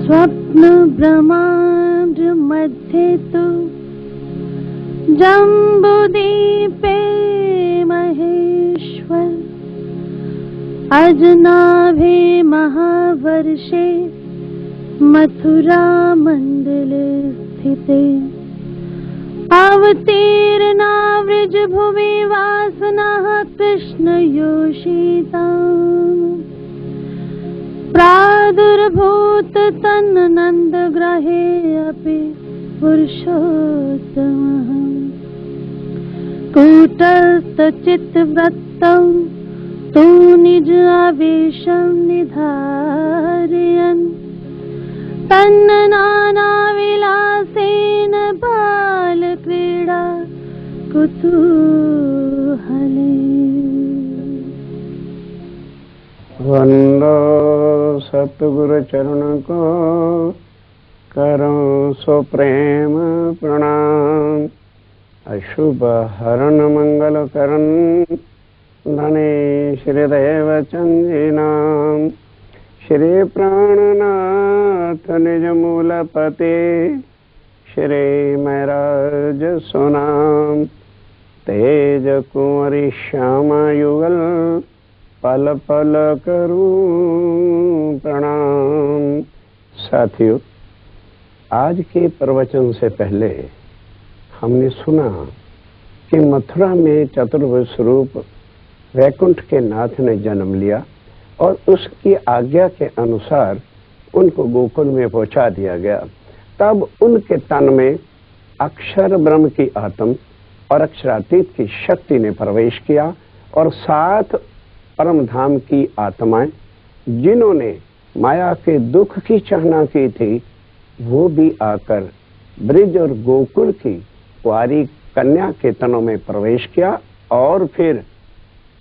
स्वप्न ब्रह्मांड मध्ये तु जम्बुदीपे महेश्वर अजनाभे महावर्षे मथुरा मंडले स्थिते अवतीर्णा वृजभुवि वासनः कृष्ण योषिता प्रादुर्भूत तन्नन्द ग्रहे अपि पुरुषोत्तमः कूटस्थ चित्तवृत्तं तु निज आवेशं निधारयन् तन्नानाविलासेन बालक्रीडा कुतूहले। वंदो सतगुरु चरण को करो सो प्रेम प्रणाम। अशुभ हरण मंगल करण धने श्रीदेव चंदी नाम। श्री प्राणनाथ निज मूलपते श्री महराज सुनाम। तेज कुंवरी श्यामा युगल पल पल करूं प्रणाम। साथियों, आज के प्रवचन से पहले हमने सुना कि मथुरा में चतुर्भुज स्वरूप वैकुंठ के नाथ ने जन्म लिया और उसकी आज्ञा के अनुसार उनको गोकुल में पहुंचा दिया गया। तब उनके तन में अक्षर ब्रह्म की आत्म और अक्षरातीत की शक्ति ने प्रवेश किया और 7 परम धाम की आत्माएं जिन्होंने माया के दुख की चाहना की थी वो भी आकर ब्रिज और गोकुल की कुंवारी कन्या के तनों में प्रवेश किया और फिर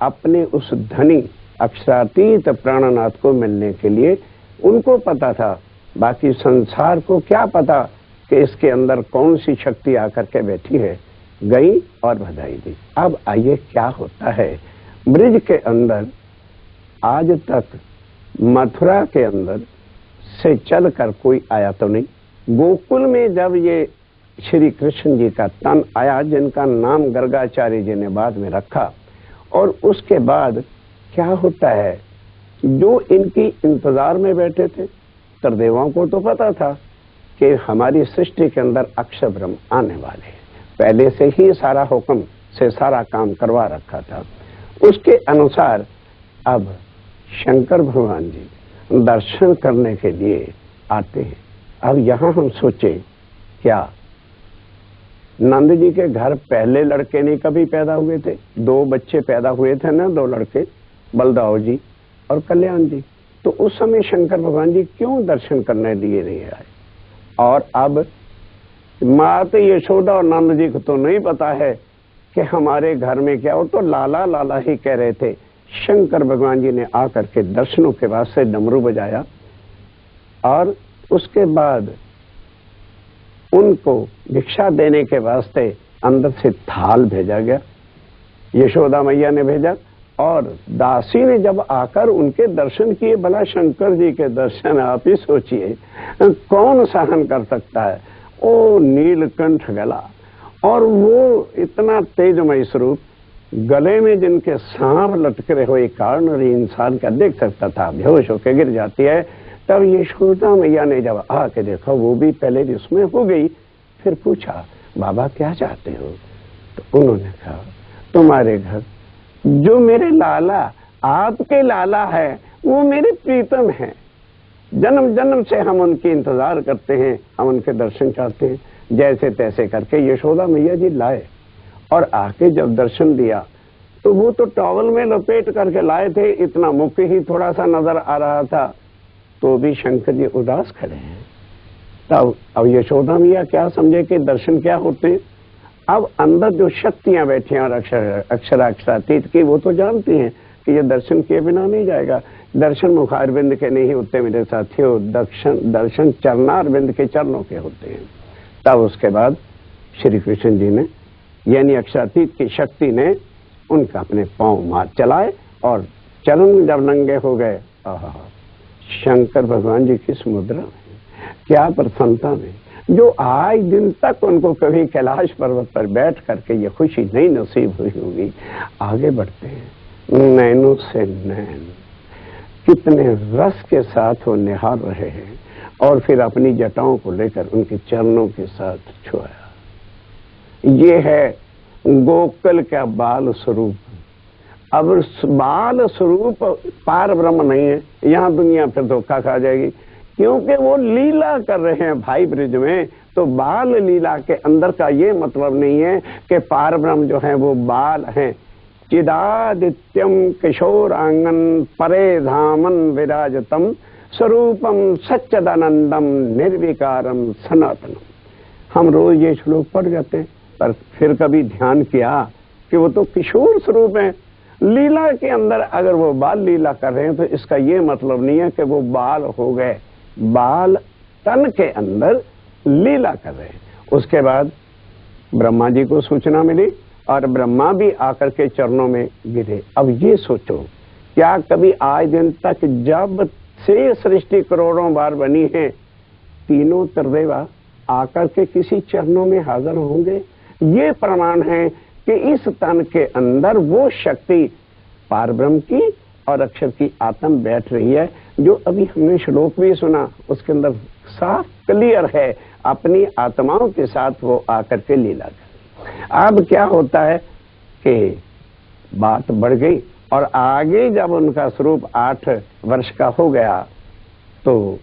अपने उस धनी अक्षरातीत प्राणनाथ को मिलने के लिए, उनको पता था, बाकी संसार को क्या पता कि इसके अंदर कौन सी शक्ति आकर के बैठी है, गई और बधाई दी। अब आइए क्या होता है ब्रिज के अंदर। आज तक मथुरा के अंदर से चलकर कोई आया तो नहीं। गोकुल में जब ये श्री कृष्ण जी का तन आया, जिनका नाम गर्गाचार्य जी ने बाद में रखा, और उसके बाद क्या होता है, जो इनकी इंतजार में बैठे थे तरदेवाओं को तो पता था कि हमारी सृष्टि के अंदर अक्षर ब्रह्म आने वाले हैं, पहले से ही सारा हुक्म से सारा काम करवा रखा था। उसके अनुसार अब शंकर भगवान जी दर्शन करने के लिए आते हैं। अब यहां हम सोचे, क्या नंद जी के घर पहले लड़के नहीं कभी पैदा हुए थे? 2 बच्चे पैदा हुए थे ना, 2 लड़के, बलदाव जी और कल्याण जी। तो उस समय शंकर भगवान जी क्यों दर्शन करने लिए नहीं आए? और अब माता यशोदा और नंद जी को तो नहीं पता है कि हमारे घर में क्या हो, तो लाला लाला ही कह रहे थे। शंकर भगवान जी ने आकर के दर्शनों के वास्ते डमरू बजाया और उसके बाद उनको भिक्षा देने के वास्ते अंदर से थाल भेजा गया, यशोदा मैया ने भेजा। और दासी ने जब आकर उनके दर्शन किए, भला शंकर जी के दर्शन आप ही सोचिए कौन सहन कर सकता है। ओ नीलकंठ गला, और वो इतना तेजमय स्वरूप, गले में जिनके सांप लटके हुए कारण इंसान का देख सकता था, बेहोश होकर गिर जाती है। तब यशोदा मैया ने जब आके देखा, वो भी पहले जिसमें हो गई, फिर पूछा बाबा क्या चाहते हो? तो उन्होंने कहा तुम्हारे घर जो मेरे लाला, आपके लाला है, वो मेरे प्रीतम हैं, जन्म जन्म से हम उनकी इंतजार करते हैं, हम उनके दर्शन चाहते हैं। जैसे तैसे करके यशोदा मैया जी लाए और आके जब दर्शन दिया तो वो तो टॉवल में लपेट करके लाए थे, इतना मुख ही थोड़ा सा नजर आ रहा था, तो भी शंकर जी उदास खड़े हैं। तब अब यशोदा मैया क्या समझे कि दर्शन क्या होते हैं। अब अंदर जो शक्तियां बैठी हैं और अक्षरातीत की, वो तो जानती हैं कि ये दर्शन किए बिना नहीं जाएगा। दर्शन मुखारबिंद के नहीं होते मेरे साथियों, दर्शन चरणारविंद के चरणों के होते हैं। तब उसके बाद श्री कृष्ण जी ने, यानी अक्षरातीत की शक्ति ने उनका अपने पांव मार चलाए और चरण जब नंगे हो गए, शंकर भगवान जी किस मुद्रा में, क्या प्रसन्नता में, जो आज दिन तक उनको कभी कैलाश पर्वत पर बैठ करके ये खुशी नहीं नसीब हुई होगी। आगे बढ़ते हैं, नैनों से नैन, कितने रस के साथ वो निहार रहे हैं और फिर अपनी जटाओं को लेकर उनके चरणों के साथ छुआया। ये है गोकुल का बाल स्वरूप। अब बाल स्वरूप पार ब्रह्म नहीं है, यहाँ दुनिया फिर धोखा खा जाएगी, क्योंकि वो लीला कर रहे हैं भाई ब्रिज में। तो बाल लीला के अंदर का ये मतलब नहीं है कि पार ब्रह्म जो है वो बाल हैं। चिदादित्यम किशोरांगन परे धामन विराजतम स्वरूपम सच्चिदानंदम निर्विकारम सनातनम। हम रोज ये श्लोक पढ़ जाते हैं, पर फिर कभी ध्यान किया कि वो तो किशोर स्वरूप है। लीला के अंदर अगर वो बाल लीला कर रहे हैं तो इसका ये मतलब नहीं है कि वो बाल हो गए, बाल तन के अंदर लीला कर रहे हैं। उसके बाद ब्रह्मा जी को सूचना मिली और ब्रह्मा भी आकर के चरणों में गिरे। अब ये सोचो, क्या कभी आज दिन तक जब से सृष्टि करोड़ों बार बनी है, तीनों त्रिदेवा आकर के किसी चरणों में हाजिर होंगे? ये प्रमाण है कि इस तन के अंदर वो शक्ति पारब्रह्म की और अक्षर की आत्म बैठ रही है, जो अभी हमने श्लोक भी सुना, उसके अंदर साफ क्लियर है, अपनी आत्माओं के साथ वो आकर के लीला कर। अब क्या होता है कि बात बढ़ गई और आगे जब उनका स्वरूप 8 वर्ष का हो गया तो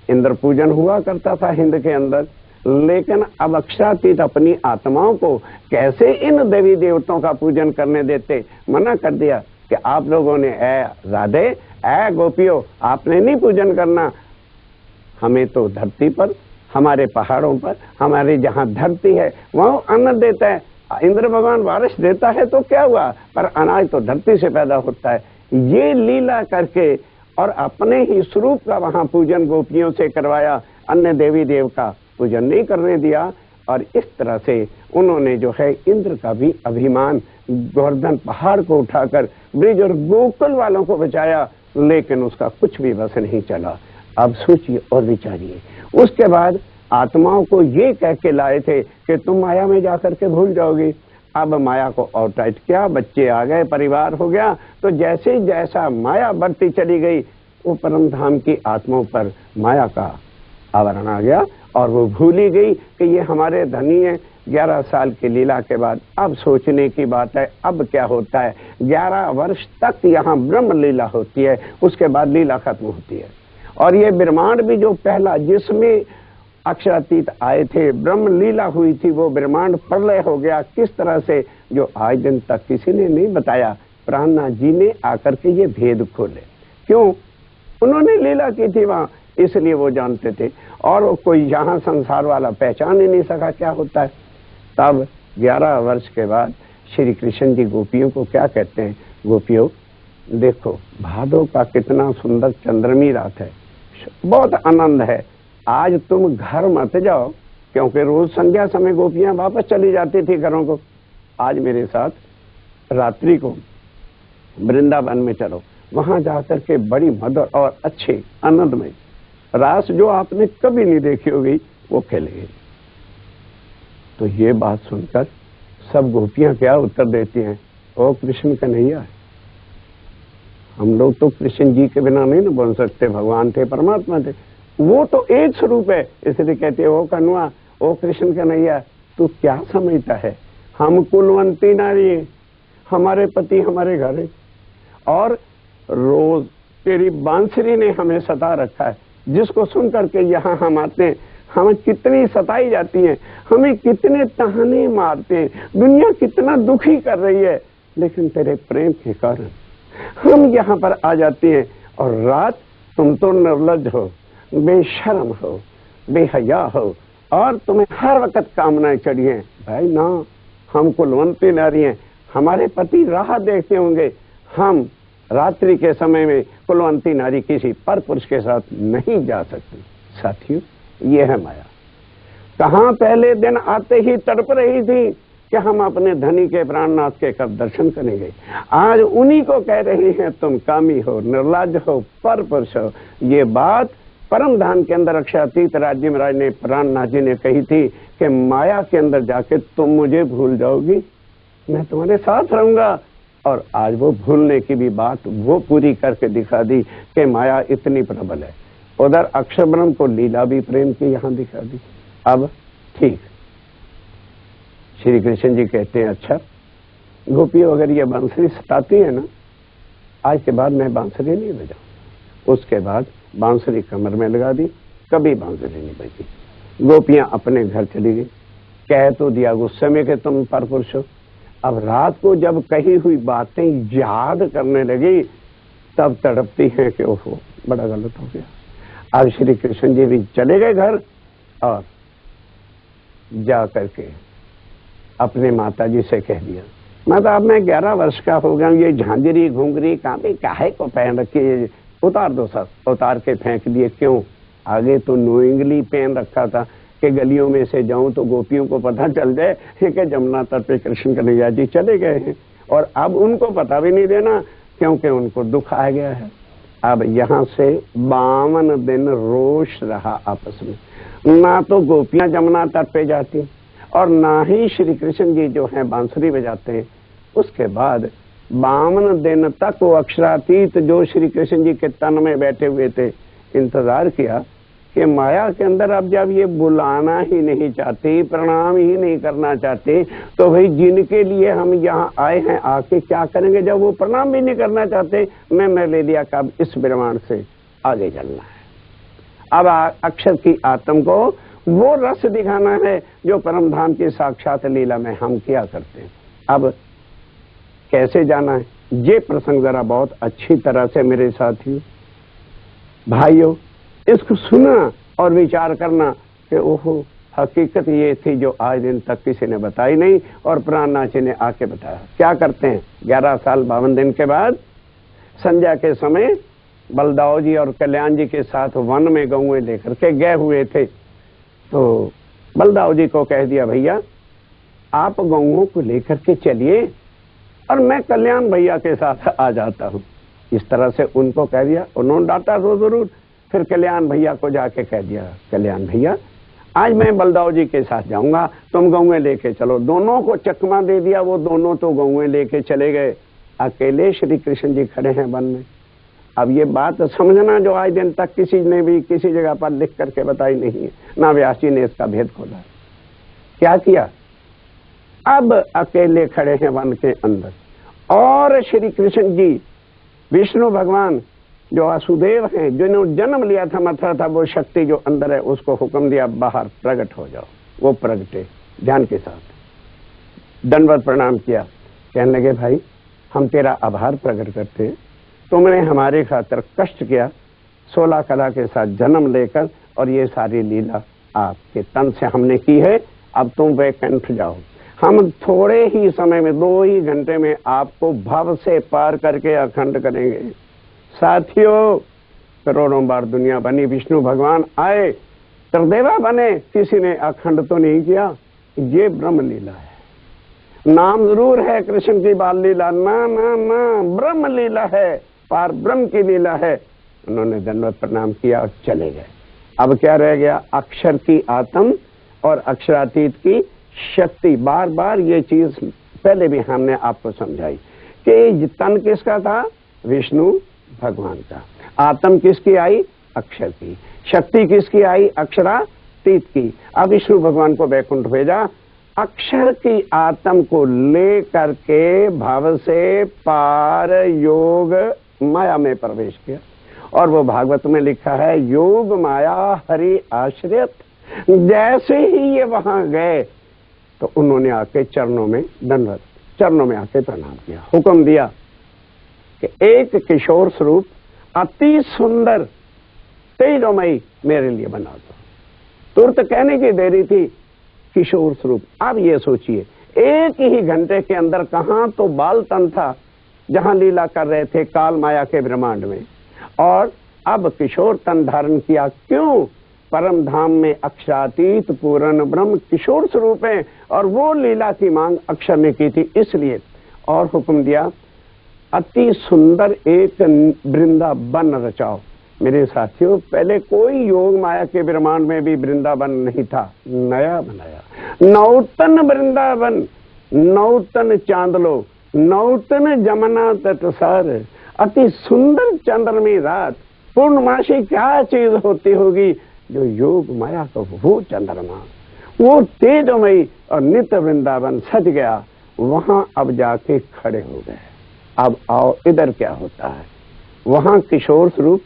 इंद्र पूजन हुआ करता था हिंद के अंदर, लेकिन अब अक्षरातीत अपनी आत्माओं को कैसे इन देवी देवताओं का पूजन करने देते? मना कर दिया कि आप लोगों ने ऐ राधे, ऐ गोपियों, आपने नहीं पूजन करना। हमें तो धरती पर, हमारे पहाड़ों पर, हमारी जहाँ धरती है वहां अन्न देता है। इंद्र भगवान बारिश देता है तो क्या हुआ, पर अनाज तो धरती से पैदा होता है। ये लीला करके और अपने ही स्वरूप का वहां पूजन गोपियों से करवाया, अन्य देवी देव का पूजन नहीं करने दिया। और इस तरह से उन्होंने जो है इंद्र का भी अभिमान, गोवर्धन पहाड़ को उठाकर ब्रिज और गोकुल वालों को बचाया, लेकिन उसका कुछ भी बस नहीं चला। अब सोचिए और विचारिए, उसके बाद आत्माओं को ये कह के लाए थे कि तुम माया में जाकर के भूल जाओगी। अब माया को और टाइट किया, बच्चे आ गए, परिवार हो गया, तो जैसे जैसा माया बढ़ती चली गई, वो परम धाम की आत्माओं पर माया का आवरण आ गया और वो भूली गई कि ये हमारे धनी है। 11 साल की लीला के बाद अब सोचने की बात है, अब क्या होता है। 11 वर्ष तक यहाँ ब्रह्म लीला होती है, उसके बाद लीला खत्म होती है। और ये ब्रह्मांड भी जो पहला जिसमें अक्षरातीत आए थे, ब्रह्म लीला हुई थी, वो ब्रह्मांड प्रलय हो गया किस तरह से, जो आज दिन तक किसी ने नहीं बताया। प्राणनाथ जी ने आकर के ये भेद खोले। क्यों? उन्होंने लीला की थी वहां, इसलिए वो जानते थे, और वो कोई यहाँ संसार वाला पहचान ही नहीं सका क्या होता है। तब 11 वर्ष के बाद श्री कृष्ण जी गोपियों को क्या कहते हैं, गोपियों देखो भादो का कितना सुंदर चंद्रमी रात है, बहुत आनंद है, आज तुम घर मत जाओ, क्योंकि रोज संध्या समय गोपियां वापस चली जाती थी घरों को। आज मेरे साथ रात्रि को वृंदावन में चलो, वहां जाकर के बड़ी मधुर और अच्छे आनंदमय रास जो आपने कभी नहीं देखी होगी वो खेलेगी। तो ये बात सुनकर सब गोपियां क्या उत्तर देती हैं, ओ कृष्ण कन्हैया है। हम लोग तो कृष्ण जी के बिना नहीं ना बोल सकते, भगवान थे, परमात्मा थे, वो तो एक स्वरूप है, इसलिए कहते ओ कन्वा, ओ कृष्ण कन्हैया, तू क्या समझता है, हम कुलवंती नारी, हमारे पति हमारे घर है, और रोज तेरी बांसुरी ने हमें सता रखा है, जिसको सुन करके यहाँ हम आते हैं, हमें कितनी सताई जाती है, हमें कितने ताने मारते हैं, दुनिया कितना दुखी कर रही है, लेकिन तेरे प्रेम के कारण हम यहाँ पर आ जाते हैं। और रात तुम तो निर्लज्ज हो, बेशर्म हो, बेहया हो, और तुम्हें हर वक्त कामनाएं चढ़ी हैं। भाई ना, हम कुलवंती नारी हैं, हमारे पति राह देखते होंगे, हम रात्रि के समय में कुलवंती नारी किसी पर पुरुष के साथ नहीं जा सकती। साथियों, ये है माया। कहाँ पहले दिन आते ही तड़प रही थी कि हम अपने धनी के प्राणनाथ के कब दर्शन करेंगे, आज उन्हीं को कह रही हैं तुम कामी हो, निर्लज्ज हो, पर पुरुष हो। ये बात परम धाम के अंदर अक्षरातीत राज्य महाराज ने प्राणनाथ जी ने कही थी कि माया के अंदर जाके तुम मुझे भूल जाओगी, मैं तुम्हारे साथ रहूंगा। और आज वो भूलने की भी बात वो पूरी करके दिखा दी कि माया इतनी प्रबल है। उधर अक्षर ब्रह्म को लीला भी प्रेम की यहां दिखा दी। अब ठीक श्री कृष्ण जी कहते हैं, अच्छा गोपियों अगर ये बांसुरी सताती है ना, आज के बाद मैं बांसुरी नहीं बजाऊं। उसके बाद बांसुरी कमर में लगा दी, कभी बांसुरी नहीं बजी। गोपियां अपने घर चली गई। कह तो दिया गुस्से में कि तुम पर पुरुष हो। अब रात को जब कही हुई बातें याद करने लगी तब तड़पती हैं कि ओहो बड़ा गलत हो गया। अब श्री कृष्ण जी भी चले गए घर और जा करके अपने माता जी से कह दिया, माता अब मैं 11 वर्ष का हो गया, ये झांझरी घुंघरी कांटे काहे को पहन रखी, उतार दो सब। उतार के फेंक दिए। क्यों? आगे तो नोइंगली पहन रखा था कि गलियों में से जाऊं तो गोपियों को पता चल जाए कि जमुना तट पे कृष्ण कन्हैया जी चले गए हैं, और अब उनको पता भी नहीं देना क्योंकि उनको दुख आ गया है। अब यहां से 52 दिन रोष रहा आपस में। ना तो गोपियां जमुना तट पे जाती और ना ही श्री कृष्ण जी जो है बांसुरी बजाते हैं। उसके बाद 52 दिन तक वो अक्षरातीत जो श्री कृष्ण जी के तन में बैठे हुए थे इंतजार किया कि माया के अंदर अब जब ये बुलाना ही नहीं चाहते, प्रणाम ही नहीं करना चाहते, तो भाई जिनके लिए हम यहाँ आए हैं आके क्या करेंगे। जब वो प्रणाम भी नहीं करना चाहते, मैं ले लिया कि अब इस ब्रह्मांड से आगे चलना है। अब अक्षर की आत्म को वो रस दिखाना है जो परम धाम की साक्षात लीला में हम किया करते हैं। अब कैसे जाना है, ये प्रसंग जरा बहुत अच्छी तरह से मेरे साथियों भाइयों इसको सुना और विचार करना कि ओहो हकीकत ये थी जो आज दिन तक किसी ने बताई नहीं और प्राणनाथ जी ने आके बताया। क्या करते हैं, 11 साल 52 दिन के बाद संध्या के समय बलदाव जी और कल्याण जी के साथ वन में गौएं लेकर के गए हुए थे। तो बलदाव जी को कह दिया, भैया आप गौओं को लेकर के चलिए और मैं कल्याण भैया के साथ आ जाता हूँ। इस तरह से उनको कह दिया। उन्होंने डांटा तो जरूर, फिर कल्याण भैया को जाके कह दिया, कल्याण भैया आज मैं बलदाव जी के साथ जाऊंगा, तुम गौएं लेके चलो। दोनों को चकमा दे दिया, वो दोनों तो गौएं लेके चले गए। अकेले श्री कृष्ण जी खड़े हैं वन में। अब ये बात समझना जो आज दिन तक किसी ने भी किसी जगह पर लिख करके बताई नहीं है, ना व्यास जी ने इसका भेद खोला। क्या किया, अब अकेले खड़े हैं वन के अंदर और श्री कृष्ण जी विष्णु भगवान जो वासुदेव हैं जिन्होंने जन्म लिया था मथुरा था, वो शक्ति जो अंदर है उसको हुक्म दिया बाहर प्रकट हो जाओ। वो प्रगटे ध्यान के साथ, दंडवत प्रणाम किया। कहने लगे भाई हम तेरा आभार प्रकट करते हैं, तुमने हमारे खातिर कष्ट किया, 16 कला के साथ जन्म लेकर, और ये सारी लीला आपके तन से हमने की है। अब तुम वैकुंठ जाओ, हम थोड़े ही समय में 2 ही घंटे में आपको भव से पार करके अखंड करेंगे। साथियों करोड़ों बार दुनिया बनी, विष्णु भगवान आए, त्रिदेवा बने, किसी ने अखंड तो नहीं किया। ये ब्रह्म लीला है। नाम जरूर है कृष्ण की बाल लीला, ना ना ना ब्रह्म लीला है, पार ब्रह्म की लीला है। उन्होंने दंडवत प्रणाम किया और चले गए। अब क्या रह गया, अक्षर की आत्म और अक्षरातीत की शक्ति। बार बार ये चीज पहले भी हमने आपको समझाई कि तन किसका था, विष्णु भगवान का। आत्म किसकी आई, अक्षर की। शक्ति किसकी आई, अक्षरातीत की। अब विष्णु भगवान को वैकुंठ भेजा, अक्षर की आत्म को ले करके भव से पार योग माया में प्रवेश किया। और वो भागवत में लिखा है, योग माया हरि आश्रित। जैसे ही ये वहां गए तो उन्होंने आके चरणों में दंडवत, चरणों में आके प्रणाम किया। हुक्म दिया कि एक किशोर स्वरूप अति सुंदर तेजोमयी मेरे लिए बना दो। तुरंत कहने की देरी थी किशोर स्वरूप। अब ये सोचिए, एक ही घंटे के अंदर कहां तो बाल तन था जहां लीला कर रहे थे काल माया के ब्रह्मांड में, और अब किशोर तन धारण किया। क्यों, परम धाम में अक्षरातीत पूर्ण ब्रह्म किशोर स्वरूप है और वो लीला की मांग अक्षर ने की थी, इसलिए। और हुक्म दिया, अति सुंदर एक वृंदावन रचाओ। मेरे साथियों, पहले कोई योग माया के ब्रह्मांड में भी वृंदावन नहीं था, नया बनाया। नौतन वृंदावन, नौतन चांदलो, नौतन जमुना तटसार। अति सुंदर चंद्रमी रात, पूर्णमासी क्या चीज होती होगी जो योग माया का वो चंद्रमा, वो तेजमयी और नित्य वृंदावन सज गया। वहां अब जाके खड़े हो गए। अब आओ इधर क्या होता है। वहां किशोर स्वरूप,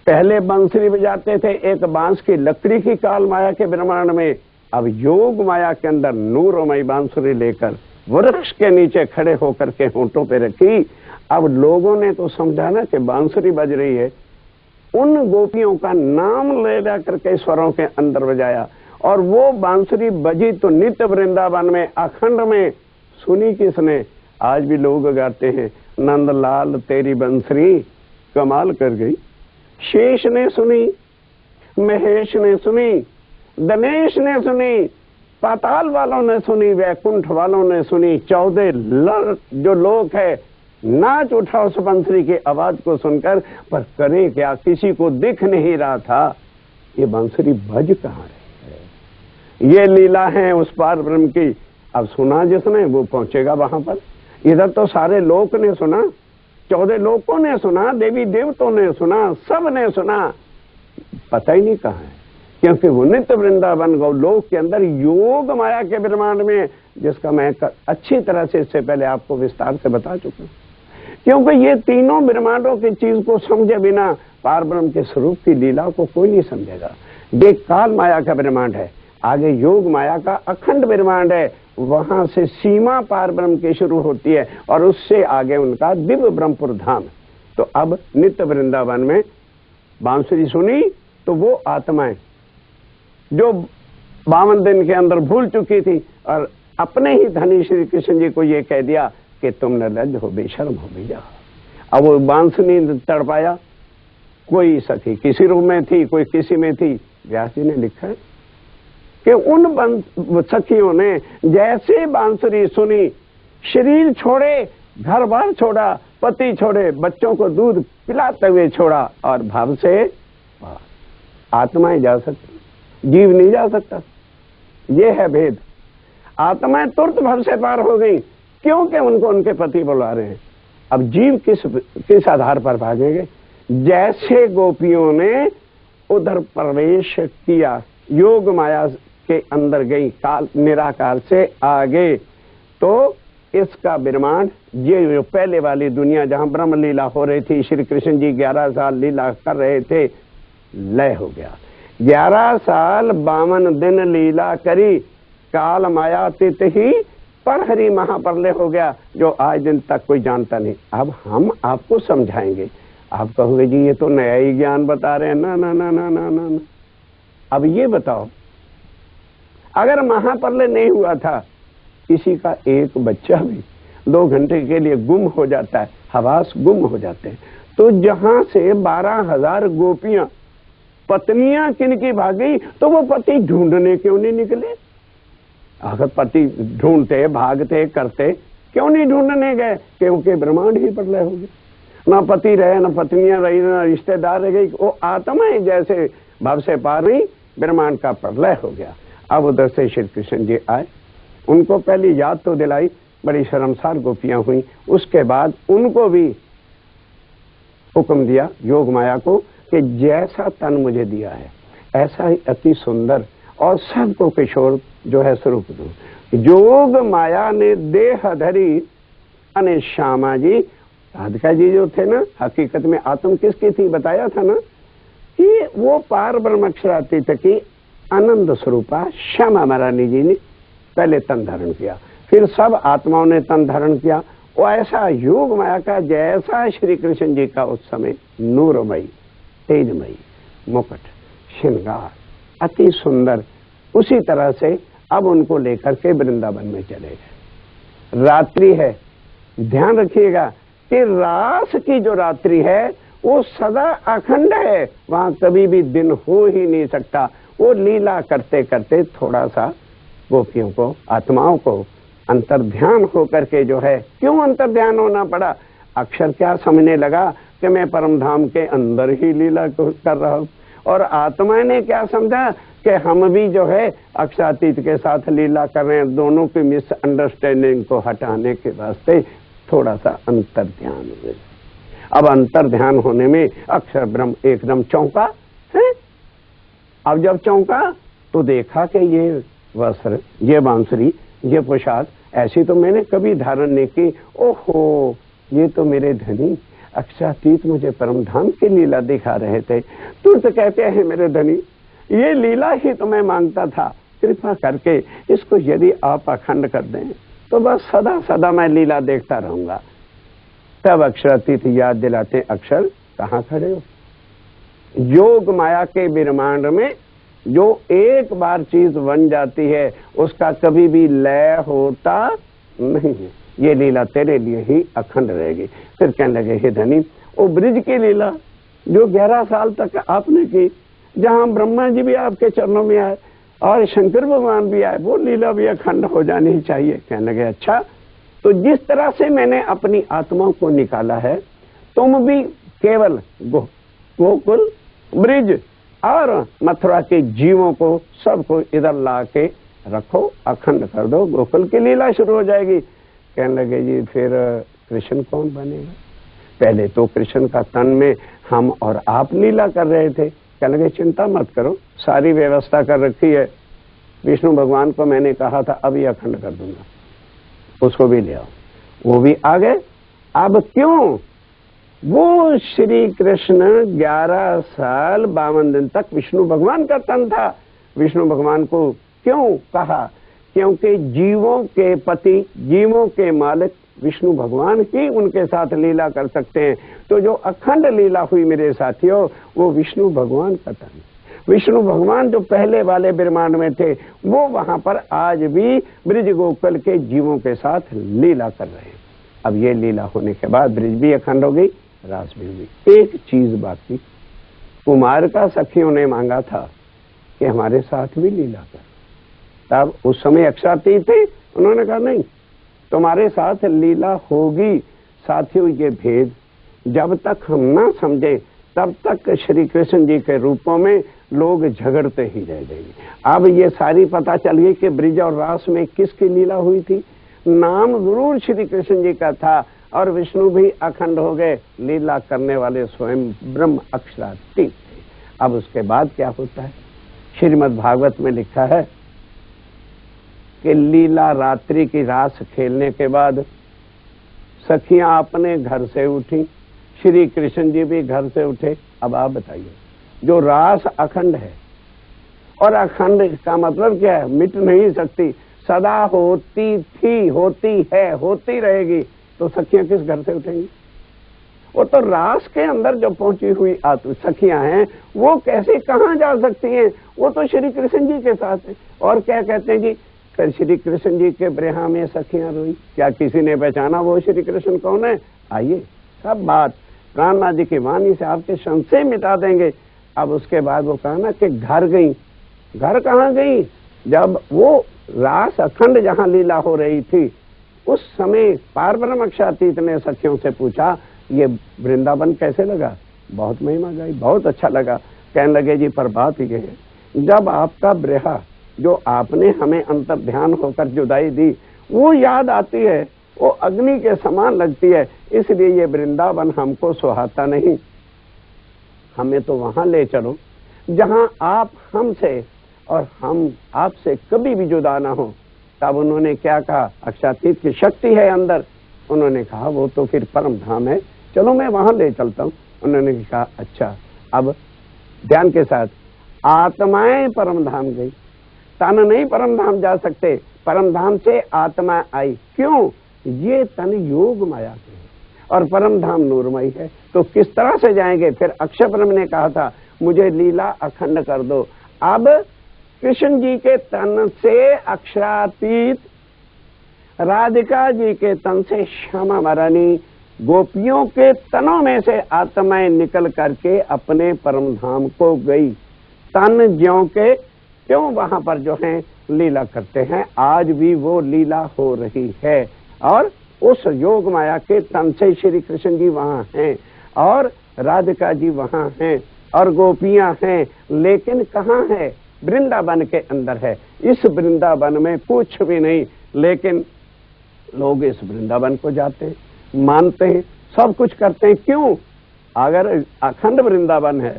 पहले बंसरी बजाते थे एक बांस की लकड़ी की काल माया के ब्रह्मांड में, अब योग माया के अंदर नूरमयी बांसुरी लेकर वृक्ष के नीचे खड़े होकर के होंठों पे रखी। अब लोगों ने तो समझा ना कि बांसुरी बज रही है, उन गोपियों का नाम ले जाकर के स्वरों के अंदर बजाया, और वो बांसुरी बजी तो नित्य वृंदावन में अखंड में सुनी किसने? आज भी लोग गाते हैं, नंदलाल तेरी बंसरी कमाल कर गई। शेष ने सुनी, महेश ने सुनी, दिनेश ने सुनी, पाताल वालों ने सुनी, वैकुंठ वालों ने सुनी, 14 जो लोग है नाच उठा उस बंसरी की आवाज को सुनकर। पर करे क्या, किसी को दिख नहीं रहा था ये बंसरी बज कहाँ रही है। ये लीला है उस पार ब्रह्म की। अब सुना जिसने वो पहुंचेगा वहां पर। इधर तो सारे लोक ने सुना, 14 लोकों ने सुना, देवी देवताओं ने सुना, सब ने सुना, पता ही नहीं कहाँ है, क्योंकि वो नित्य वृंदावन गौलोक के अंदर योग माया के ब्रह्मांड में, जिसका मैं अच्छी तरह से इससे पहले आपको विस्तार से बता चुका हूं। क्योंकि ये तीनों ब्रह्मांडों की चीज को समझे बिना पार ब्रह्म के स्वरूप की लीला को कोई नहीं समझेगा। ये काल माया का ब्रह्मांड है, आगे योग माया का अखंड ब्रह्मांड है, वहां से सीमा पार ब्रह्म की शुरू होती है और उससे आगे उनका दिव्य ब्रह्मपुर धाम। तो अब नित्य वृंदावन में बांसुरी सुनी तो वो आत्माएं जो 52 दिन के अंदर भूल चुकी थी और अपने ही धनी श्री कृष्ण जी को ये कह दिया कि तुम निर्लज्ज हो, बेशर्म हो भैया। अब वो बांसुरी तड़पाया, कोई सखी किसी रूप में थी, कोई किसी में थी। व्यास जी ने लिखा है कि उन सखियों ने जैसे बांसुरी सुनी, शरीर छोड़े, घर बार छोड़ा, पति छोड़े, बच्चों को दूध पिलाते हुए छोड़ा, और भाव से आत्माएं जा सकती, जीव नहीं जा सकता। ये है भेद। आत्माएं तुरंत भव से पार हो गई, क्योंकि उनको उनके पति बुला रहे हैं। अब जीव किस आधार पर भागेंगे? जैसे गोपियों ने उधर प्रवेश किया, योग माया के अंदर गई, काल निराकार से आगे, तो इसका ब्रह्मांड, ये जो पहले वाली दुनिया जहां ब्रह्म लीला हो रही थी, श्री कृष्ण जी 11 साल लीला कर रहे थे, लय हो गया। 11 साल 52 दिन लीला करी, काल माया तित ही पर हरि महाप्रलय हो गया, जो आज दिन तक कोई जानता नहीं। अब हम आपको समझाएंगे। आप कहोगे जी ये तो नया ही ज्ञान बता रहे हैं। ना ना ना ना ना ना, ना। अब ये बताओ, अगर महाप्रलय नहीं हुआ था, किसी का एक बच्चा भी 2 घंटे के लिए गुम हो जाता है, हवास गुम हो जाते हैं, तो जहां से 12,000 गोपियां पत्नियां किनकी भागी, तो वो पति ढूंढने क्यों नहीं निकले? अगर पति ढूंढते, भागते, करते, क्यों नहीं ढूंढने गए? क्योंकि ब्रह्मांड ही प्रलय हो गया। ना पति रहे, ना पत्नियां रही, ना रिश्तेदार रह गई, वो आत्माएं जैसे भाव से पार रही, ब्रह्मांड का प्रलय हो गया। अब उधर से श्री कृष्ण जी आए, उनको पहली याद तो दिलाई, बड़ी शर्मसार गोपियां हुई। उसके बाद उनको भी हुक्म दिया योग माया को कि जैसा तन मुझे दिया है ऐसा ही अति सुंदर और सबको किशोर जो है स्वरूप दो। योग माया ने देह धरी अने श्यामा जी, राधिका जी जो थे ना, हकीकत में आत्म किसकी थी बताया था ना, कि वो पार ब्रह्मक्षरातीत की आनंद स्वरूपा श्यामा महारानी जी ने पहले तन धारण किया, फिर सब आत्माओं ने तन धारण किया। वो ऐसा योग माया का जैसा श्री कृष्ण जी का उस समय नूरमयी, तेजमयी, मुकुट, श्रृंगार अति सुंदर, उसी तरह से अब उनको लेकर के वृंदावन में चले गए। रात्रि है, ध्यान रखिएगा कि रास की जो रात्रि है वो सदा अखंड है, वहां कभी भी दिन हो ही नहीं सकता। वो लीला करते करते थोड़ा सा गोपियों को, आत्माओं को अंतर्ध्यान होकर के जो है, क्यों अंतर्ध्यान होना पड़ा? अक्षर क्या समझने लगा, कि मैं परमधाम के अंदर ही लीला कर रहा हूं। और आत्मा ने क्या समझा कि हम भी जो है अक्षरातीत के साथ लीला कर रहे हैं। दोनों की मिसअंडरस्टैंडिंग को हटाने के वास्ते थोड़ा सा अंतर ध्यान हुए। अब अंतर ध्यान होने में अक्षर ब्रह्म एकदम चौंका है। अब जब चौंका तो देखा कि ये वस्त्र, ये बांसुरी, ये पोशाक ऐसी तो मैंने कभी धारण नहीं की। ओहो, ये तो मेरे धनी अक्षरातीत मुझे परमधाम की लीला दिखा रहे थे। तुरंत कहते हैं, मेरे धनी ये लीला ही तो मैं मांगता था, कृपा करके इसको यदि आप अखंड कर दें तो बस सदा सदा मैं लीला देखता रहूंगा। तब अक्षरातीत याद दिलाते, अक्षर कहाँ खड़े हो? योग माया के ब्रह्मांड में जो एक बार चीज बन जाती है उसका कभी भी लय होता नहीं है। ये लीला तेरे लिए ही अखंड रहेगी। फिर कहने लगे, हे धनी, वो ब्रिज की लीला जो 11 साल तक आपने की, जहां ब्रह्मा जी भी आपके चरणों में आए और शंकर भगवान भी आए, वो लीला भी अखंड हो जानी चाहिए। कहने लगे, अच्छा, तो जिस तरह से मैंने अपनी आत्मा को निकाला है, तुम भी केवल गोकुल, ब्रिज और मथुरा के जीवों को सबको इधर ला के रखो, अखंड कर दो, गोकुल की लीला शुरू हो जाएगी। कहने लगे, जी फिर कृष्ण कौन बनेगा? पहले तो कृष्ण का तन में हम और आप लीला कर रहे थे। कहने लगे, चिंता मत करो, सारी व्यवस्था कर रखी है। विष्णु भगवान को मैंने कहा था अभी अखंड कर दूंगा, उसको भी ले आओ। वो भी आ गए। अब क्यों? वो श्री कृष्ण 11 साल 52 दिन तक विष्णु भगवान का तन था। विष्णु भगवान को क्यों कहा? क्योंकि जीवों के पति, जीवों के मालिक विष्णु भगवान ही उनके साथ लीला कर सकते हैं। तो जो अखंड लीला हुई मेरे साथियों, वो विष्णु भगवान का तन। विष्णु भगवान जो पहले वाले ब्रह्मांड में थे, वो वहां पर आज भी ब्रिज गोकुल के जीवों के साथ लीला कर रहे हैं। अब ये लीला होने के बाद ब्रिज भी अखंड हो गई, रास भी हुई। एक चीज बाकी, कुमार का सखियों ने मांगा था कि हमारे साथ भी लीला कर। तब उस समय अक्षरातीत थे, उन्होंने कहा नहीं, तुम्हारे साथ लीला होगी। साथियों, ये भेद जब तक हम ना समझे तब तक श्री कृष्ण जी के रूपों में लोग झगड़ते ही रह जाएंगे। अब ये सारी पता चल गई कि ब्रिज और रास में किसकी लीला हुई थी। नाम जरूर श्री कृष्ण जी का था और विष्णु भी अखंड हो गए, लीला करने वाले स्वयं ब्रह्म अक्षरातीत थे। अब उसके बाद क्या होता है? श्रीमद् भागवत में लिखा है कि लीला रात्रि की रास खेलने के बाद सखियां अपने घर से उठी, श्री कृष्ण जी भी घर से उठे। अब आप बताइए, जो रास अखंड है, और अखंड का मतलब क्या है? मिट नहीं सकती, सदा होती थी, होती है, होती रहेगी। तो सखियां किस घर से उठेंगी? वो तो रास के अंदर जो पहुंची हुई सखियां हैं, वो कैसे कहां जा सकती हैं? वो तो श्री कृष्ण जी के साथ है। और क्या कहते हैं जी, श्री कृष्ण जी के ब्रह्मा में सखियां रोई। क्या किसी ने पहचाना वो श्री कृष्ण कौन है? आइए, सब बात कान्हा जी की वाणी से आपके संशय मिटा देंगे। अब उसके बाद वो कहा ना कि घर गई। घर कहाँ गई? जब वो रास अखंड जहां लीला हो रही थी, उस समय पारब्रह्म अक्षरातीत ने सखियों से पूछा, ये वृंदावन कैसे लगा? बहुत महिमा गाई, बहुत अच्छा लगा। कहने लगे, जी पर बात ये है, जब आपका ब्रह्मा जो आपने हमें अंतर ध्यान होकर जुदाई दी, वो याद आती है, वो अग्नि के समान लगती है, इसलिए ये वृंदावन हमको सुहाता नहीं। हमें तो वहां ले चलो जहां आप हमसे और हम आपसे कभी भी जुदा ना हो। तब उन्होंने क्या कहा? अक्षरातीत की शक्ति है अंदर। उन्होंने कहा वो तो फिर परम धाम है, चलो मैं वहां ले चलता हूं। उन्होंने कहा अच्छा। अब ध्यान के साथ, आत्माएं परम धाम गई, तन नहीं परम धाम जा सकते, परम धाम से आत्मा आई। क्यों? ये तन योग माया के है और परम धाम नूरमयी है, तो किस तरह से जाएंगे? फिर अक्षय ब्रह्म ने कहा था, मुझे लीला अखंड कर दो। अब कृष्ण जी के तन से अक्षरातीत, राधिका जी के तन से श्यामा महारानी, गोपियों के तनों में से आत्माएं निकल करके अपने परम धाम को गई। तन ज्यों के क्यों वहां पर जो है लीला करते हैं, आज भी वो लीला हो रही है। और उस योग माया के तन से श्री कृष्ण जी वहां हैं और राधिका जी वहां हैं और गोपियां हैं, लेकिन कहाँ है? वृंदावन के अंदर है। इस वृंदावन में कुछ भी नहीं, लेकिन लोग इस वृंदावन को जाते हैं, मानते हैं, सब कुछ करते हैं। क्यों? अगर अखंड वृंदावन है,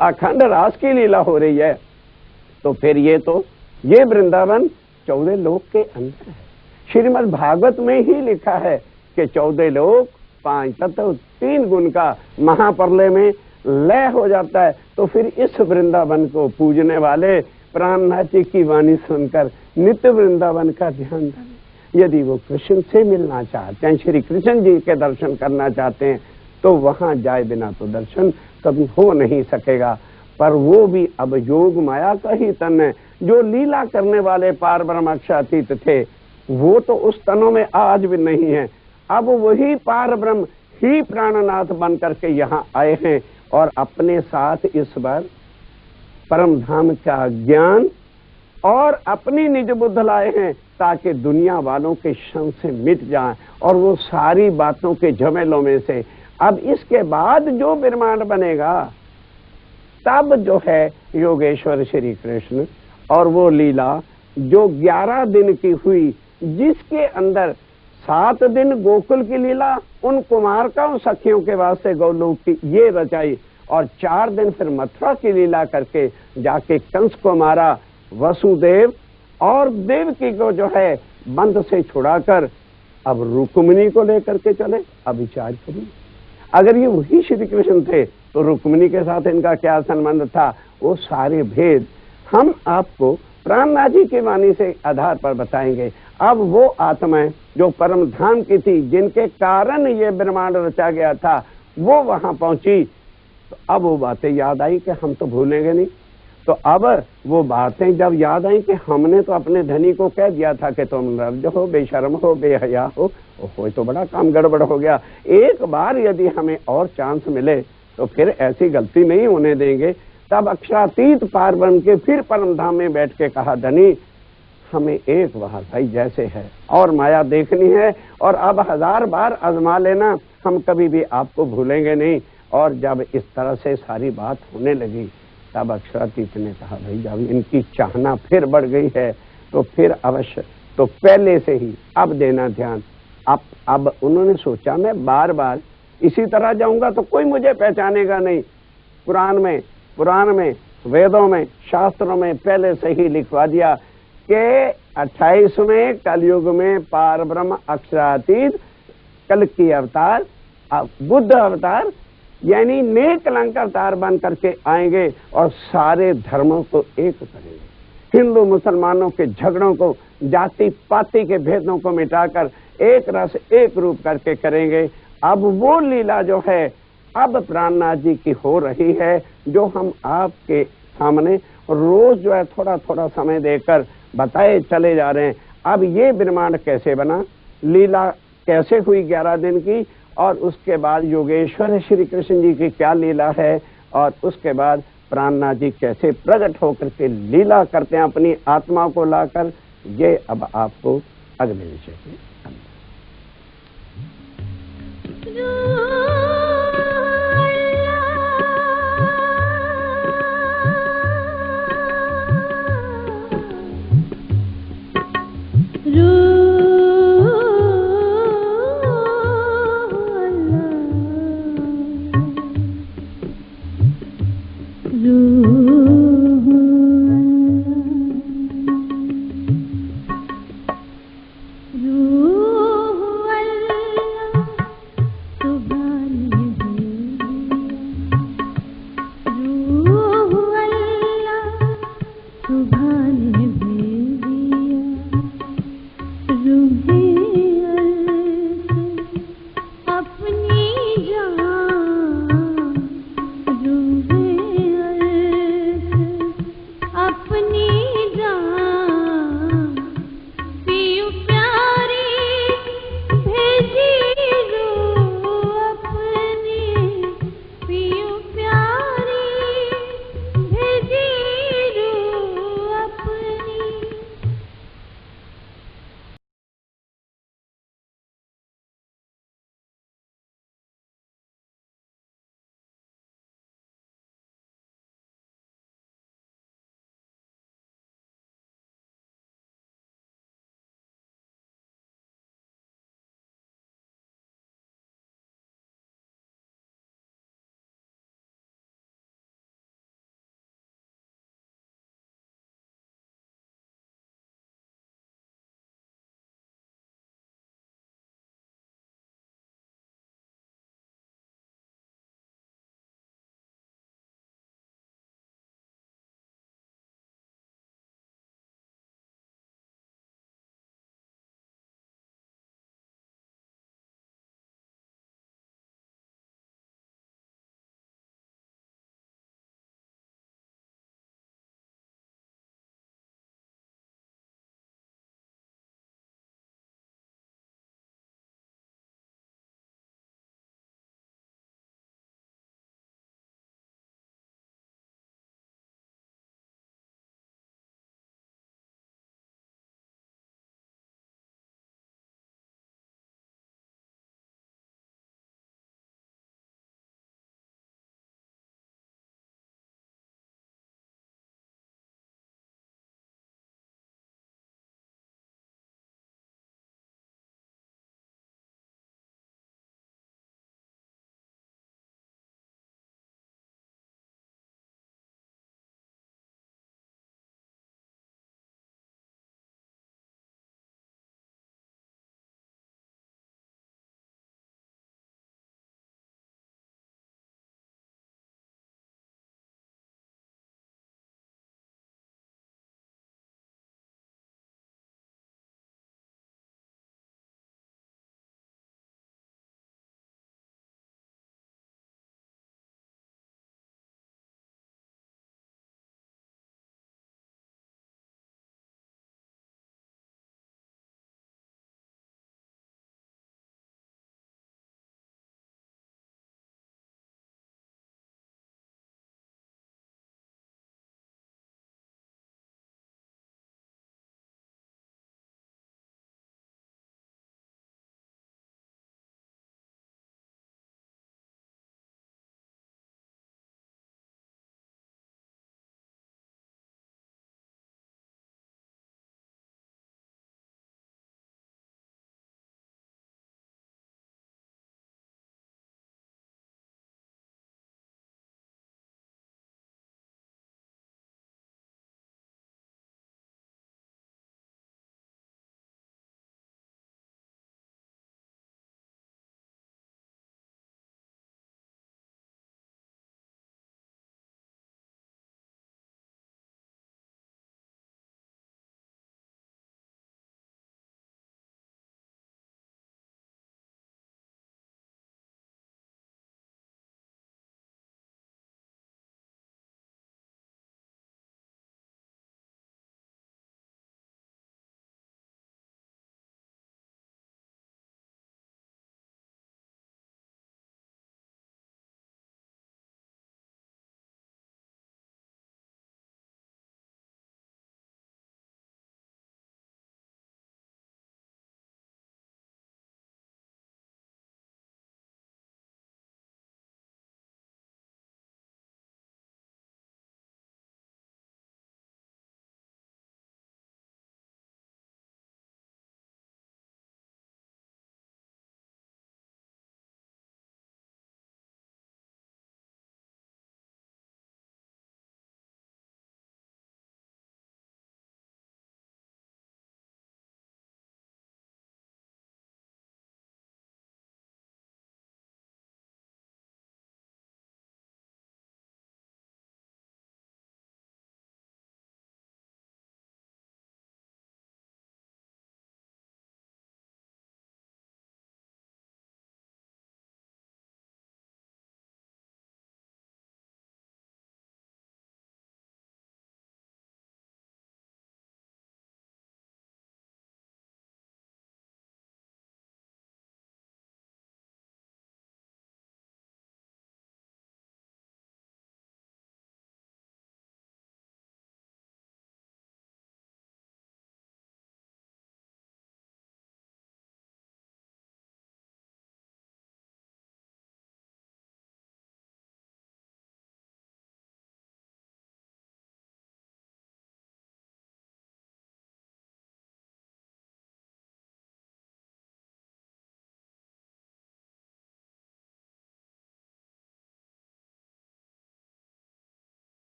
अखंड रास की लीला हो रही है, तो फिर ये वृंदावन 14 लोक के अंदर है। श्रीमद् भागवत में ही लिखा है कि 14 लोक 5 तत्व 3 गुण का महाप्रलय में लय हो जाता है। तो फिर इस वृंदावन को पूजने वाले प्राणनाथ जी की वाणी सुनकर नित्य वृंदावन का ध्यान करें। यदि वो कृष्ण से मिलना चाहते हैं, श्री कृष्ण जी के दर्शन करना चाहते हैं, तो वहां जाए बिना तो दर्शन कभी हो नहीं सकेगा। पर वो भी अब योग माया का ही तन है। जो लीला करने वाले पार ब्रह्म अक्षरातीत थे, वो तो उस तनों में आज भी नहीं है। अब वही पार ब्रह्म ही प्राणनाथ बन करके यहाँ आए हैं और अपने साथ इस बार परम धाम का ज्ञान और अपनी निज बुद्ध लाए हैं, ताकि दुनिया वालों के क्षण से मिट जाएं और वो सारी बातों के झमेलों में से अब इसके बाद जो ब्रह्मांड बनेगा, तब जो है योगेश्वर श्री कृष्ण और वो लीला जो 11 दिन की हुई, जिसके अंदर 7 दिन गोकुल की लीला उन कुमारकाओं सखियों के वास्ते गौलोक की ये रचाई, और 4 दिन फिर मथुरा की लीला करके जाके कंस को मारा, वसुदेव और देवकी को जो है बंद से छुड़ाकर अब रुक्मिणी को लेकर के चले। अब विचार करिए, अगर ये वही श्री कृष्ण थे तो रुक्मिणी के साथ इनका क्या संबंध था? वो सारे भेद हम आपको प्राणनाथ जी की वाणी से आधार पर बताएंगे। अब वो आत्माएं जो परम धाम की थी, जिनके कारण ये ब्रह्मांड रचा गया था, वो वहां पहुंची, तो अब वो बातें याद आई कि हम तो भूलेंगे नहीं। तो अब वो बातें जब याद आई कि हमने तो अपने धनी को कह दिया था कि तुम निर्लज्ज हो, बेशर्म हो, बेहया हो, तो बड़ा काम गड़बड़ हो गया। एक बार यदि हमें और चांस मिले तो फिर ऐसी गलती नहीं होने देंगे। तब अक्षरातीत पार बन के फिर परम धाम में बैठ के कहा, धनी हमें एक बार भाई जैसे है और माया देखनी है, और अब 1000 बार आजमा लेना, हम कभी भी आपको भूलेंगे नहीं। और जब इस तरह से सारी बात होने लगी, तब अक्षरातीत ने कहा, भाई जब इनकी चाहना फिर बढ़ गई है तो फिर अवश्य तो पहले से ही अब देना ध्यान। अब उन्होंने सोचा, मैं बार बार इसी तरह जाऊंगा तो कोई मुझे पहचानेगा नहीं। पुराण में वेदों में शास्त्रों में पहले से ही लिखवा दिया कि 28वें कलयुग में पार ब्रह्म अक्षरातीत कल की अवतार बुद्ध अवतार यानी नेक अलंकार अवतार बन करके आएंगे और सारे धर्मों को एक करेंगे। हिंदू मुसलमानों के झगड़ों को, जाति पाति के भेदों को मिटाकर एक रस एक रूप करके करेंगे। अब वो लीला जो है अब प्राणनाथ जी की हो रही है, जो हम आपके सामने रोज जो है थोड़ा थोड़ा समय देकर बताए चले जा रहे हैं। अब ये ब्रह्मांड कैसे बना, लीला कैसे हुई 11 दिन की, और उसके बाद योगेश्वर श्री कृष्ण जी की क्या लीला है, और उसके बाद प्राणनाथ जी कैसे प्रकट होकर के लीला करते हैं अपनी आत्मा को लाकर, ये अब आपको अगले विषय में